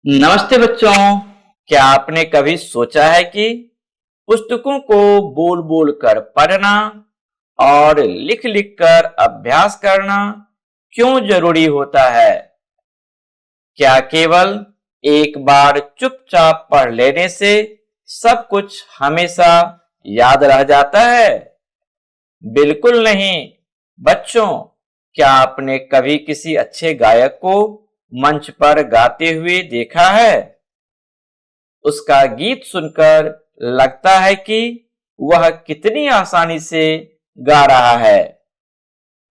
नमस्ते बच्चों। क्या आपने कभी सोचा है कि पुस्तकों को बोल बोल कर पढ़ना और लिख लिख कर अभ्यास करना क्यों जरूरी होता है? क्या केवल एक बार चुपचाप पढ़ लेने से सब कुछ हमेशा याद रह जाता है? बिल्कुल नहीं। बच्चों, क्या आपने कभी किसी अच्छे गायक को मंच पर गाते हुए देखा है? उसका गीत सुनकर लगता है कि वह कितनी आसानी से गा रहा है,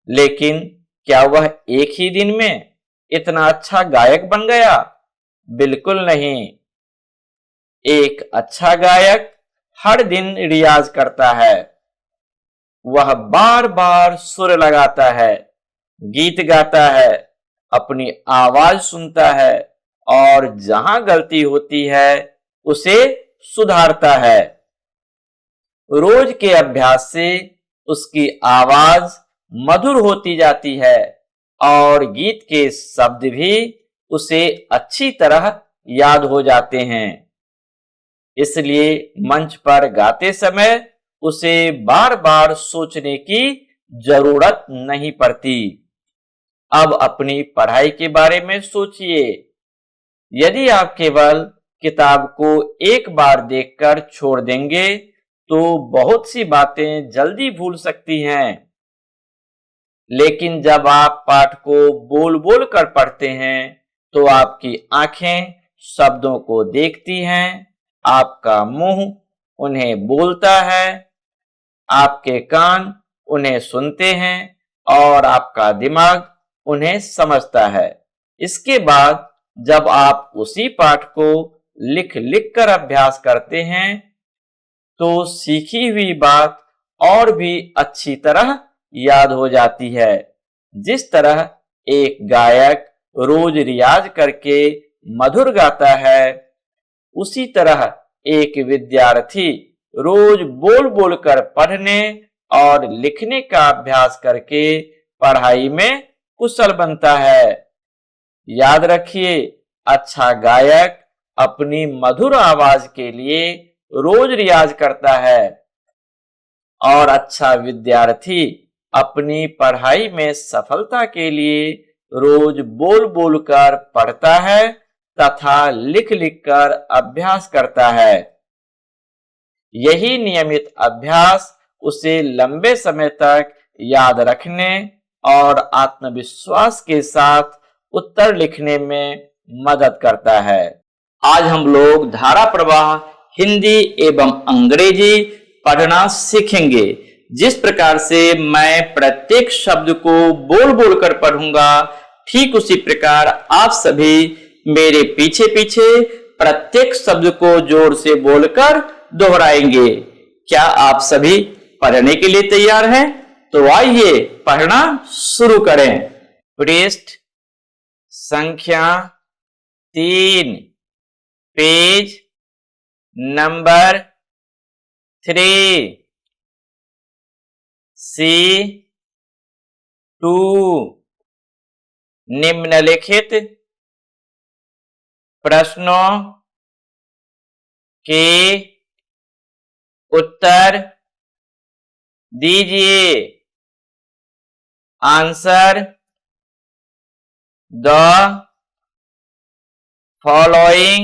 लेकिन क्या वह एक ही दिन में इतना अच्छा गायक बन गया? बिल्कुल नहीं। एक अच्छा गायक हर दिन रियाज करता है। वह बार बार सुर लगाता है, गीत गाता है, अपनी आवाज सुनता है और जहां गलती होती है उसे सुधारता है। रोज के अभ्यास से उसकी आवाज मधुर होती जाती है और गीत के शब्द भी उसे अच्छी तरह याद हो जाते हैं। इसलिए मंच पर गाते समय उसे बार बार सोचने की जरूरत नहीं पड़ती। अब अपनी पढ़ाई के बारे में सोचिए। यदि आप केवल किताब को एक बार देखकर छोड़ देंगे तो बहुत सी बातें जल्दी भूल सकती हैं। लेकिन जब आप पाठ को बोल बोल कर पढ़ते हैं तो आपकी आंखें शब्दों को देखती हैं, आपका मुंह उन्हें बोलता है, आपके कान उन्हें सुनते हैं और आपका दिमाग उन्हें समझता है। इसके बाद जब आप उसी पाठ को लिख लिख कर अभ्यास करते हैं तो सीखी हुई बात और भी अच्छी तरह याद हो जाती है। जिस तरह एक गायक रोज रियाज करके मधुर गाता है, उसी तरह एक विद्यार्थी रोज बोल बोल कर पढ़ने और लिखने का अभ्यास करके पढ़ाई में कुशल बनता है। याद रखिए, अच्छा गायक अपनी मधुर आवाज के लिए रोज रियाज करता है और अच्छा विद्यार्थी अपनी पढ़ाई में सफलता के लिए रोज बोल बोल कर पढ़ता है तथा लिख लिख कर अभ्यास करता है। यही नियमित अभ्यास उसे लंबे समय तक याद रखने और आत्मविश्वास के साथ उत्तर लिखने में मदद करता है। आज हम लोग धारा प्रवाह हिंदी एवं अंग्रेजी पढ़ना सीखेंगे। जिस प्रकार से मैं प्रत्येक शब्द को बोल बोल कर पढ़ूंगा, ठीक उसी प्रकार आप सभी मेरे पीछे पीछे प्रत्येक शब्द को जोर से बोलकर दोहराएंगे। क्या आप सभी पढ़ने के लिए तैयार हैं? तो आइए पढ़ना शुरू करें। पृष्ठ संख्या 3, पेज नंबर 3, C2। निम्नलिखित प्रश्नों के उत्तर दीजिए। Answer the following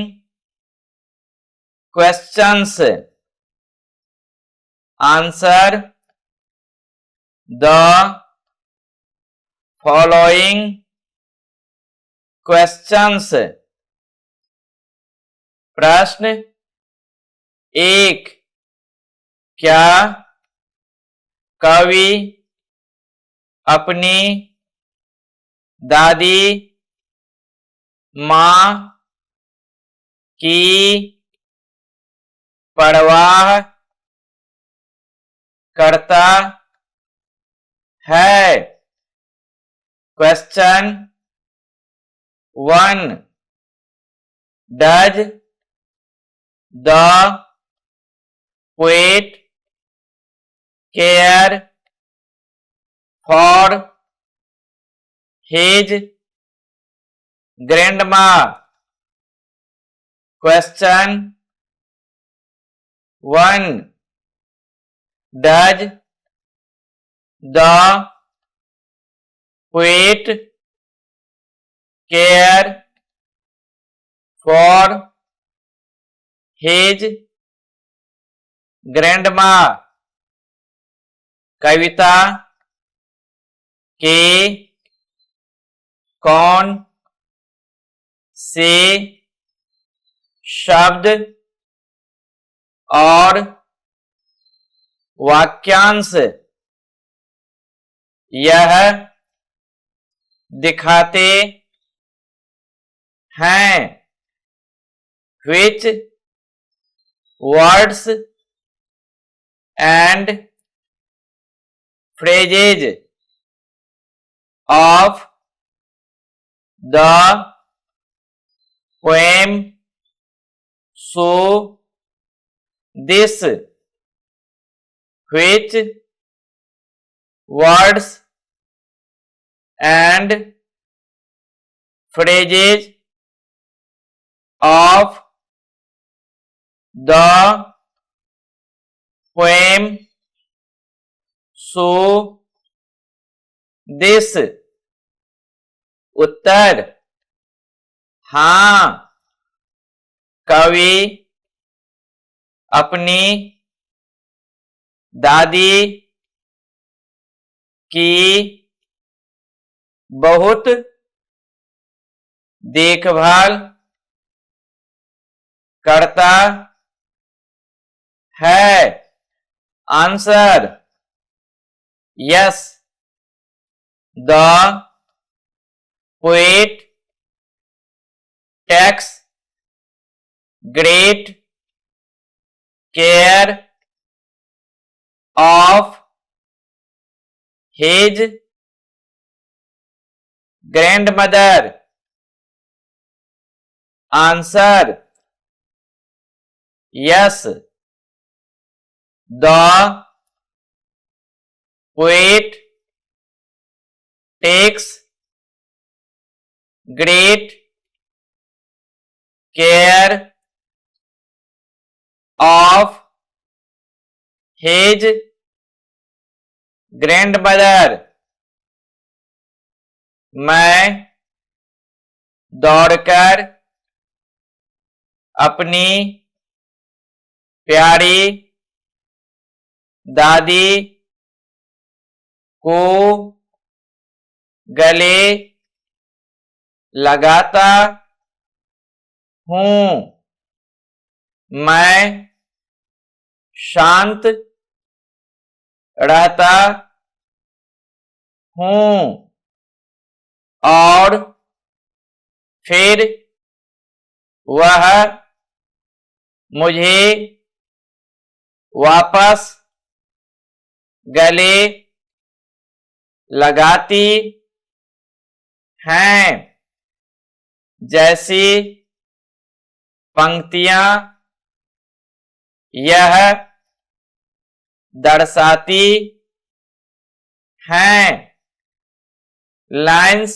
questions. Answer the following questions. प्रश्न 1, क्या कवि अपनी दादी मां की परवाह करता है? Question 1, does the poet care for his grandma? Question 1. Does the poet care for his grandma? कविता के कौन से शब्द और वाक्यांश यह दिखाते हैं? Which words and phrases of the poem show this? Which words and phrases of the poem show this? उत्तर हाँ, कवि अपनी दादी की बहुत देखभाल करता है। Answer yes, the poet takes great care of his grandmother. Answer yes, the poet takes great care of his grandmother. मैं दौड़कर अपनी प्यारी दादी को गले लगाता हूँ। मैं शांत रहता हूँ और फिर वह मुझे वापस गले लगाती हैं। जैसी पंक्तियां यह दर्शाती हैं। Lines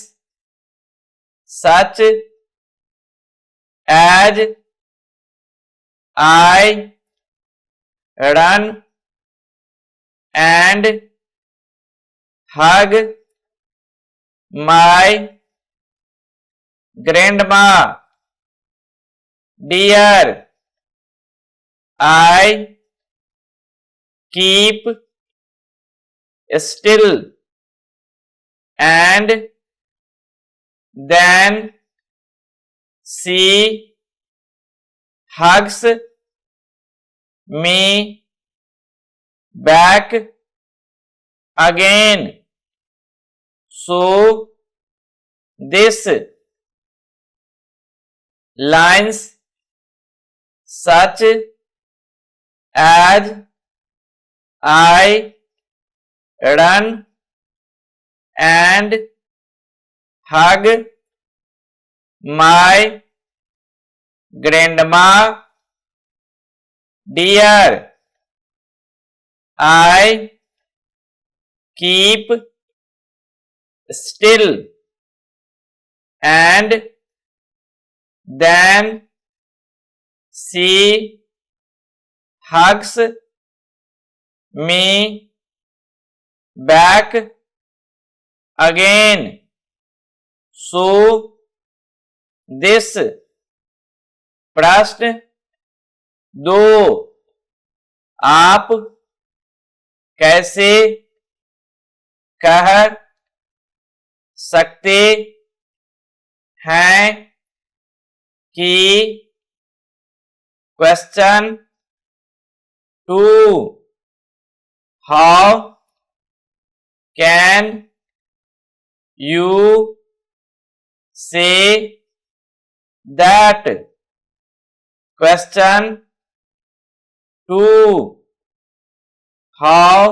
such as I run and hug my grandma. Dear, I keep still and then she hugs me back again. So this lines such as I run and hug my grandma. Dear, I keep still and then she hugs me back again. So this प्रश्न 2 आप कैसे कह सकते हैं कि question 2 how can you say that question 2 how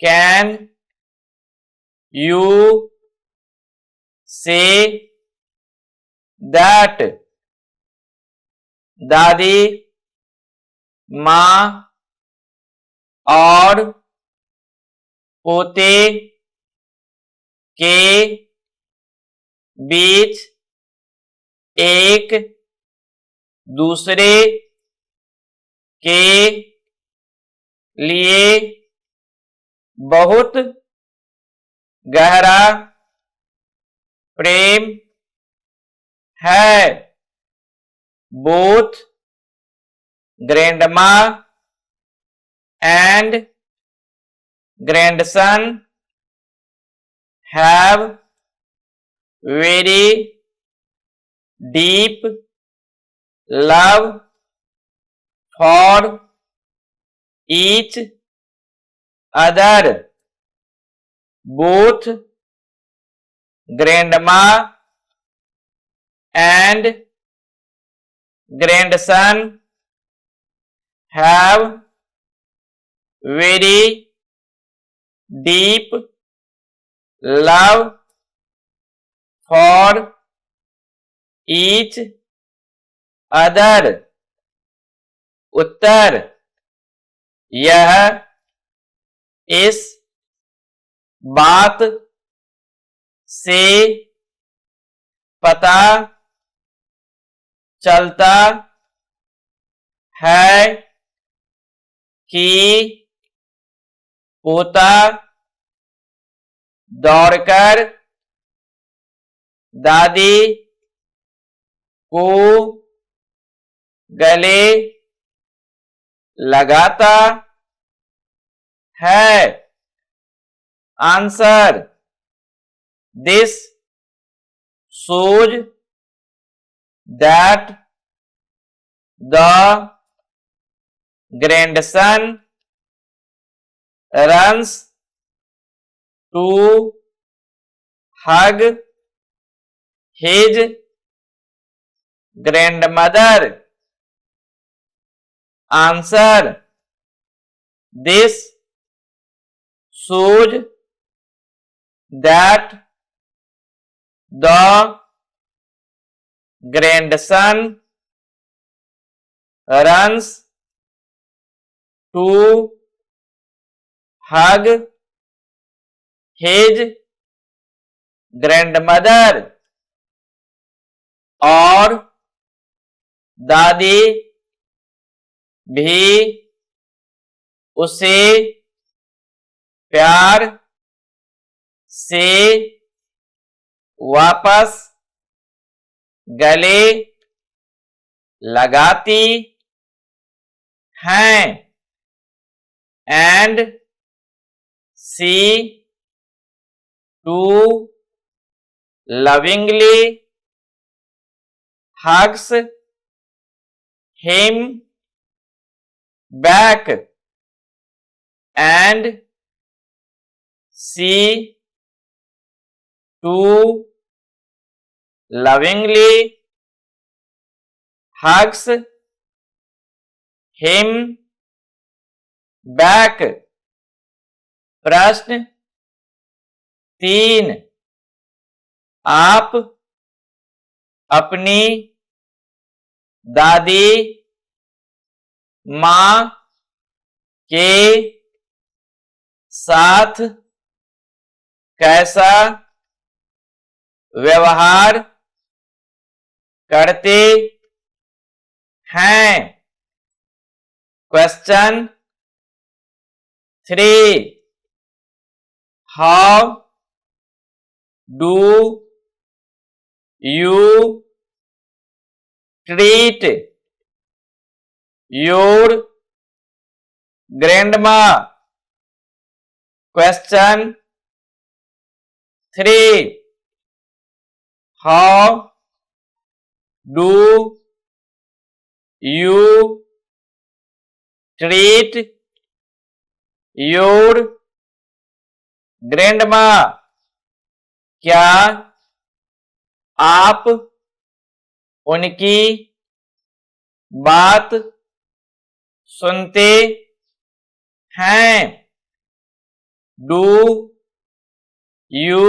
can you say that दादी माँ और पोते के बीच एक दूसरे के लिए बहुत गहरा प्रेम है। Both grandma and grandson have very deep love for each other. Both grandma and grandson have very deep love for each other। उत्तर यह इस बात से पता चलता है कि पोता दौड़कर दादी को गले लगाता है। Answer this shows that the grandson runs to hug his grandmother। Answer this shows that the grandson runs to hug his grandmother और दादी भी उसे प्यार से वापस गले लगाती हैं। And she too lovingly hugs him back and she too lovingly hugs him back। प्रश्न 3 आप अपनी दादी माँ के साथ कैसा व्यवहार करते हैं। Question 3, how do you treat your grandma? Question 3, how do you treat your grandma? क्या आप उनकी बात सुनते हैं? Do you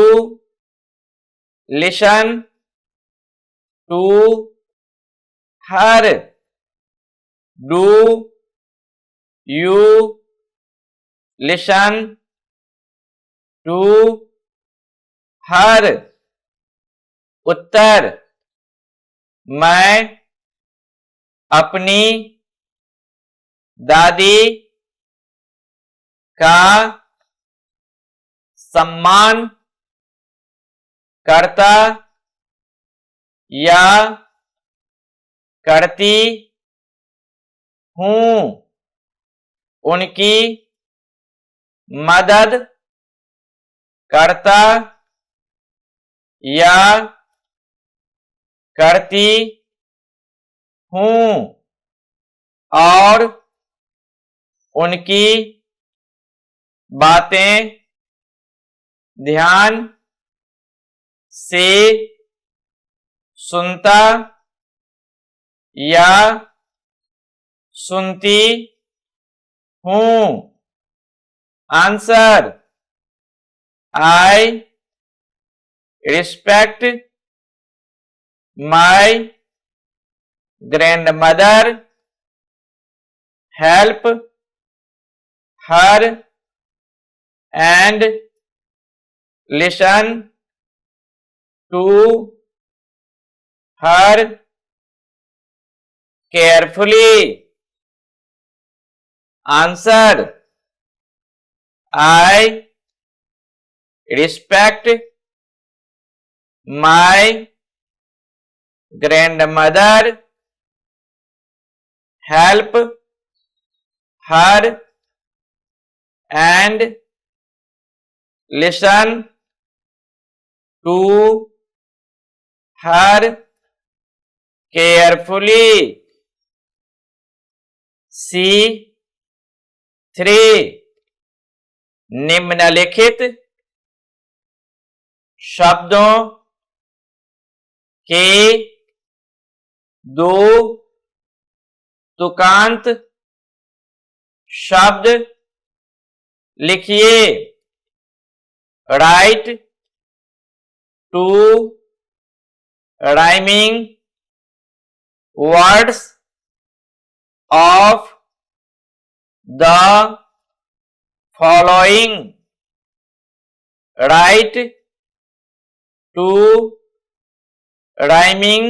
listen to her? Do you listen to her? उत्तर, मैं अपनी दादी का सम्मान करता या करती हूँ। उनकी मदद करता या करती हूँ और उनकी बातें ध्यान से सुनता या सुनती हूँ। Answer, I respect my grandmother, help her and listen to her carefully. Answer, I respect my grandmother, help her and listen to her carefully. C3, निम्नलिखित शब्दों के दो तुकांत शब्द लिखिए। Write two rhyming words of the following. Write two rhyming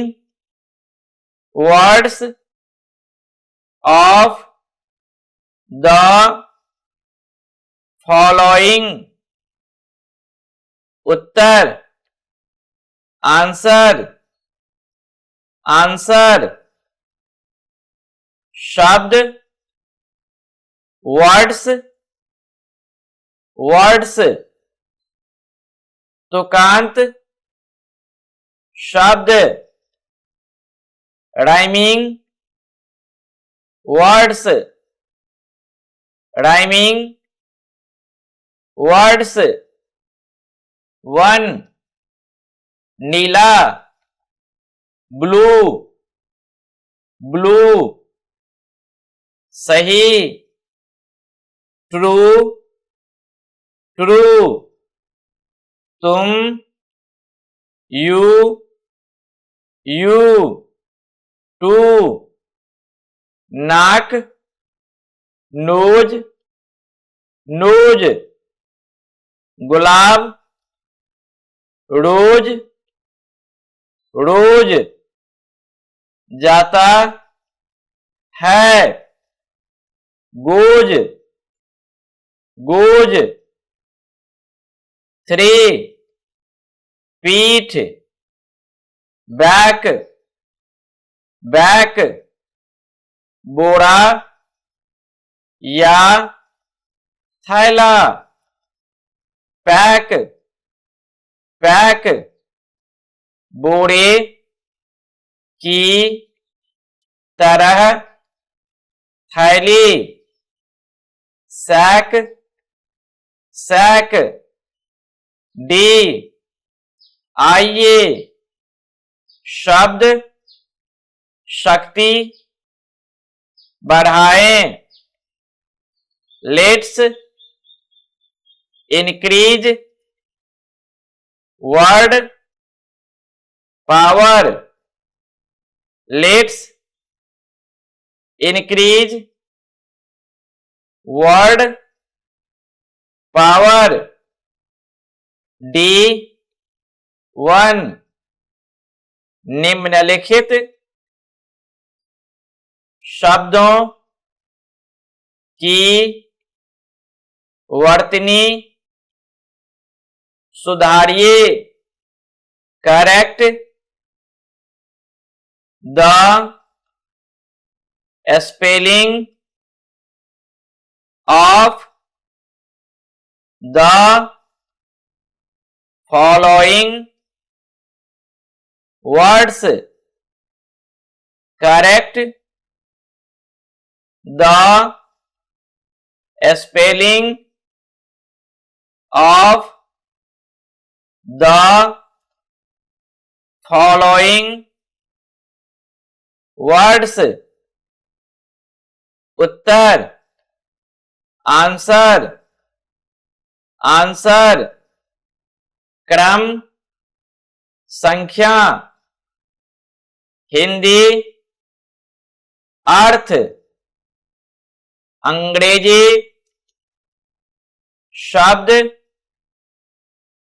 words of the following. उत्तर, answer, answer. शब्द, words, words. तुकांत शब्द, राइमिंग वर्ड्स, राइमिंग वर्ड्स। 1, नीला, ब्लू, ब्लू। सही, ट्रू, ट्रू। तुम, यू, यू। टू, नाक, नोज, नोज। गुलाब, rose, rose. जाता, है, गोज, गोज। 3 पीठ, बैक, बैक। बोरा या थैला, पैक, पैक। बोरे की तरह, थैली, सैक, सैक। डी आइए, शब्द, शक्ति, बढ़ाएं। Let's increase word power, let's increase word power. D1 निम्नलिखित शब्दों की वर्तनी सुधारिए। Correct the spelling of the following words. Correct the spelling of the following words। उत्तर, आंसर, आंसर। क्रम, संख्या। हिंदी, अर्थ। अंग्रेजी, शब्द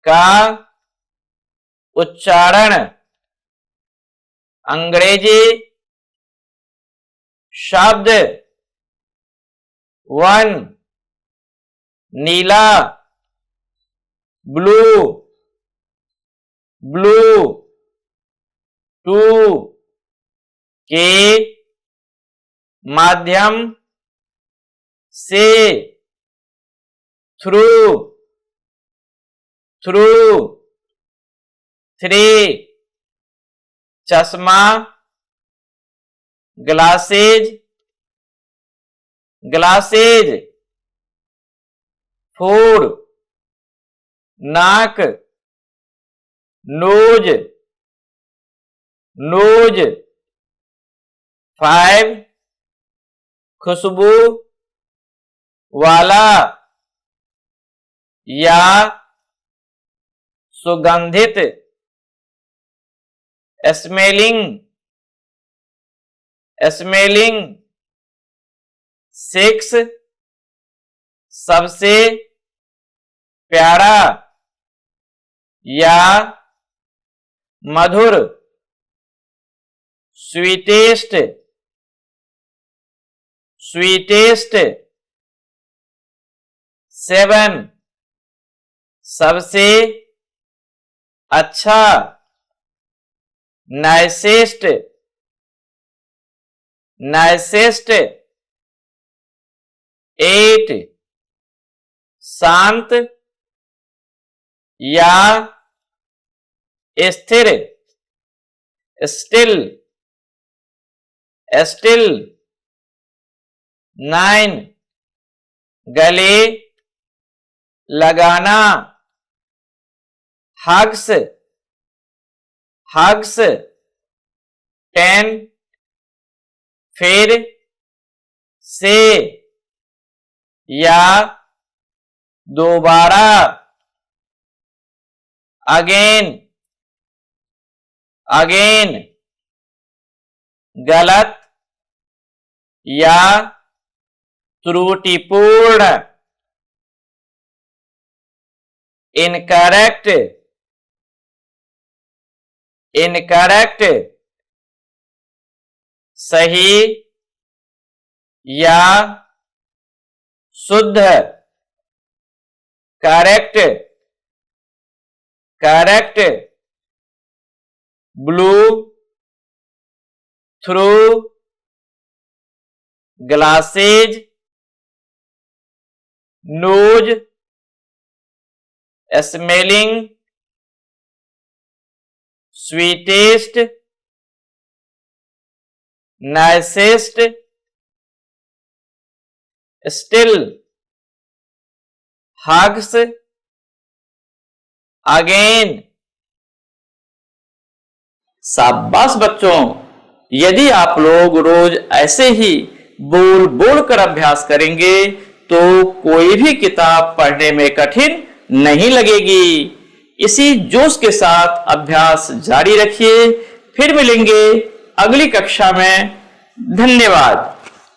का उच्चारण। अंग्रेजी शब्द। 1 नीला, ब्लू, ब्लू। 2 के माध्यम से, थ्रू, थ्रू। 3 चश्मा, ग्लासेज, ग्लासेज। 4 नाक, नोज, नोज। 5 खुशबू वाला या सुगंधित, स्मेलिंग, स्मेलिंग। 6 सबसे प्यारा या मधुर, स्वीटेस्ट, स्वीटेस्ट। 7 सबसे अच्छा, नाइसेस्ट, नाइसेस्ट। 8 शांत या स्थिर, स्टिल, स्टिल। 9 गले लगाना, हग्स, हग्स। 10 फिर से या दोबारा, अगेन, अगेन। गलत या त्रुटिपूर्ण, इनकरेक्ट, इनकरेक्ट। सही या, शुद्ध, correct, correct, blue, through, glasses, nose, smelling, sweetest, nicest, still, hugs, again. शाबाश बच्चों, यदि आप लोग रोज ऐसे ही बोल बोल कर अभ्यास करेंगे तो कोई भी किताब पढ़ने में कठिन नहीं लगेगी। इसी जोश के साथ अभ्यास जारी रखिए। फिर मिलेंगे अगली कक्षा में। धन्यवाद।